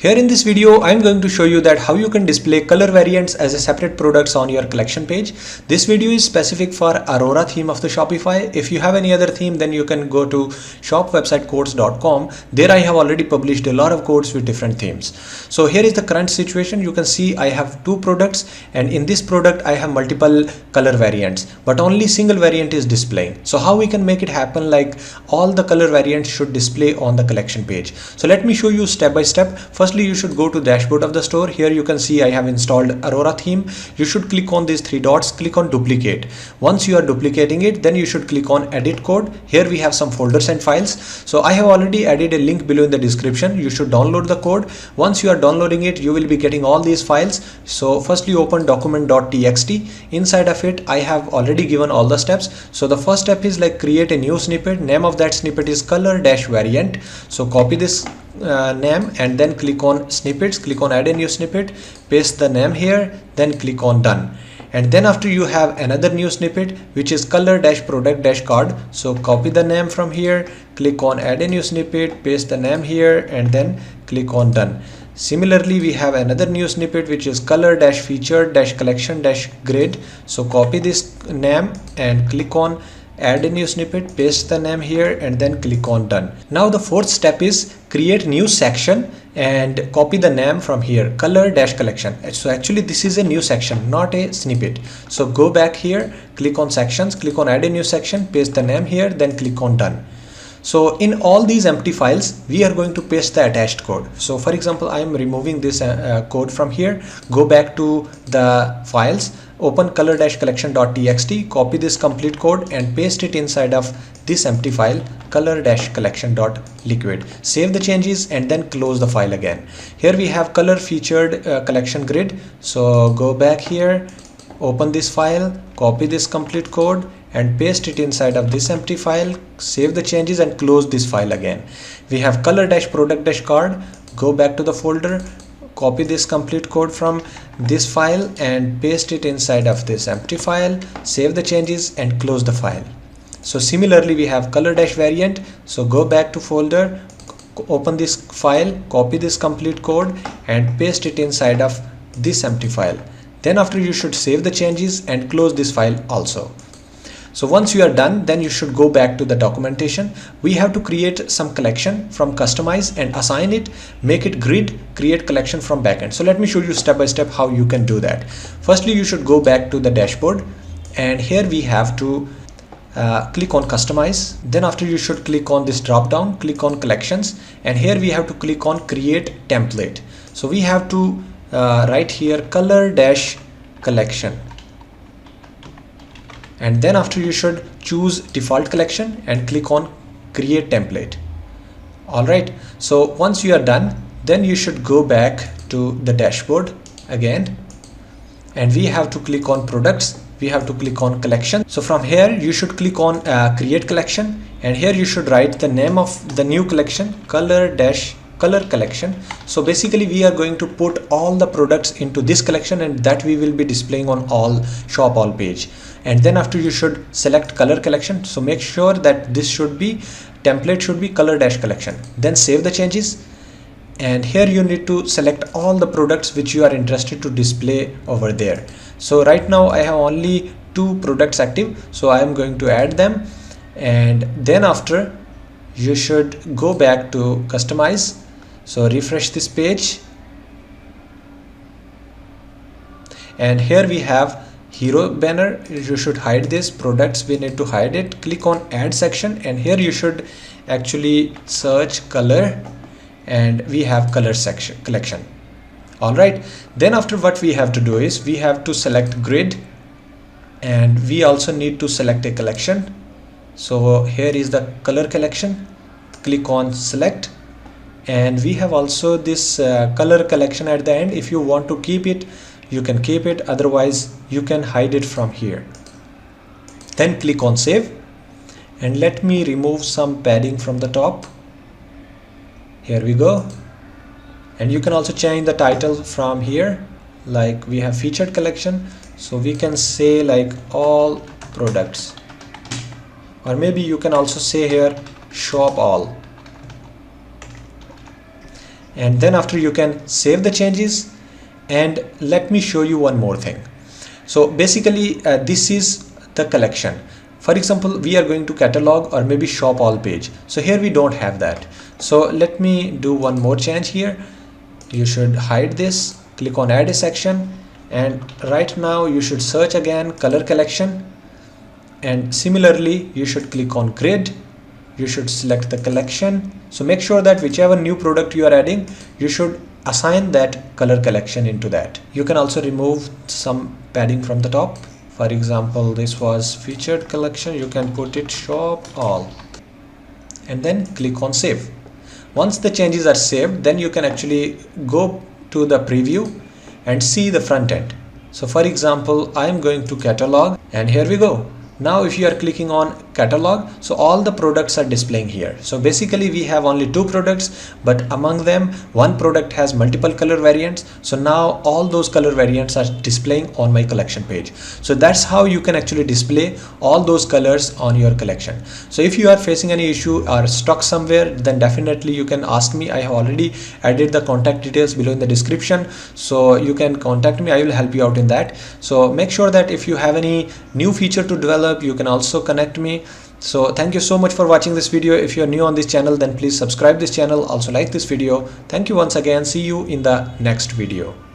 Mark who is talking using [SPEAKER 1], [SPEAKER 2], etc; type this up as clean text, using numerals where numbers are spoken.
[SPEAKER 1] Here in this video, I'm going to show you that how you can display color variants as a separate products on your collection page. This video is specific for Aurora theme of the Shopify. If you have any other theme, then you can go to shopwebsitecodes.com. There I have already published a lot of codes with different themes. So here is the current situation. You can see I have two products, and in this product I have multiple color variants, but only single variant is displaying. So how we can make it happen like all the color variants should display on the collection page. So let me show you step by step. Firstly, you should go to dashboard of the store. Here you can see I have installed Aurora theme. You should click on these three dots, click on duplicate. Once you are duplicating it, then you should click on edit code. Here we have some folders and files. So I have already added a link below in the description. You should download the code. Once you are downloading it, you will be getting all these files. So firstly, open document.txt. Inside of it, I have already given all the steps. So the first step is like create a new snippet. Name of that snippet is color-variant. So copy this name and then click on snippets, click on add a new snippet, paste the name here, then click on done. And then after you have another new snippet which is color-product-card. So copy the name from here, click on add a new snippet, paste the name here, and then click on done. Similarly, we have another new snippet which is color-featured-collection-grid. So copy this name and click on add a new snippet, paste the name here, and then click on done. Now the fourth step is create new section and copy the name from here, color-collection. So actually this is a new section, not a snippet. So go back here, click on sections, click on add a new section, paste the name here, then click on done. So in all these empty files, we are going to paste the attached code. So for example, I am removing this code from here. Go back to the files, open color-collection.txt, copy this complete code and paste it inside of this empty file, color-collection.liquid. Save the changes and then close the file again. Here we have color featured collection grid. So go back here, open this file, copy this complete code and paste it inside of this empty file, save the changes and close this file again. We have color-product-card, go back to the folder, copy this complete code from this file and paste it inside of this empty file, save the changes and close the file. So similarly we have color-variant. So go back to folder, open this file, copy this complete code and paste it inside of this empty file. Then after you should save the changes and close this file also. So once you are done, then you should go back to the documentation. We have to create some collection from customize and assign it, make it grid, create collection from backend. So let me show you step by step how you can do that. Firstly, you should go back to the dashboard and here we have to click on customize. Then after you should click on this drop down, click on collections, and here we have to click on create template. So we have to write here color-collection. And then after you should choose default collection and click on create template. Alright, so once you are done, then you should go back to the dashboard again and we have to click on products, we have to click on collection. So from here you should click on create collection and here you should write the name of the new collection, color collection. So basically we are going to put all the products into this collection and that we will be displaying on all shop all page. And then after you should select color collection. So make sure that this should be template should be color-collection. Then save the changes and here you need to select all the products which you are interested to display over there. So right now I have only two products active, so I am going to add them. And then after you should go back to customize. So refresh this page and here we have hero banner. You should hide this products, we need to hide it. Click on add section and here you should actually search color and we have color section collection. Alright, then after what we have to do is we have to select grid and we also need to select a collection. So here is the color collection, click on select and we have also this color collection at the end. If you want to keep it, you can keep it, otherwise you can hide it from here. Then click on save and let me remove some padding from the top. Here we go. And you can also change the title from here, like we have featured collection, so we can say like all products, or maybe you can also say here shop all. and then after you can save the changes. And let me show you one more thing. So basically this is the collection. For example, we are going to catalog or maybe shop all page. So here we don't have that. So let me do one more change here. You should hide this, click on add a section, and right now you should search again color collection, and similarly you should click on grid. You should select the collection. So make sure that whichever new product you are adding, you should assign that color collection into that. You can also remove some padding from the top. For example, this was featured collection, you can put it shop all, and then click on save. Once the changes are saved, then you can actually go to the preview and see the front end. So for example, I am going to catalog, and here we go. Now if you are clicking on catalog, so all the products are displaying here. So basically we have only 2 products, but among them one product has multiple color variants. So now all those color variants are displaying on my collection page. So that's how you can actually display all those colors on your collection. So if you are facing any issue or stuck somewhere, then definitely you can ask me. I have already added the contact details below in the description, so you can contact me. I will help you out in that. So make sure that if you have any new feature to develop, you can also connect me. So thank you so much for watching this video. If you are new on this channel, then please subscribe this channel, also like this video. Thank you once again. See you in the next video.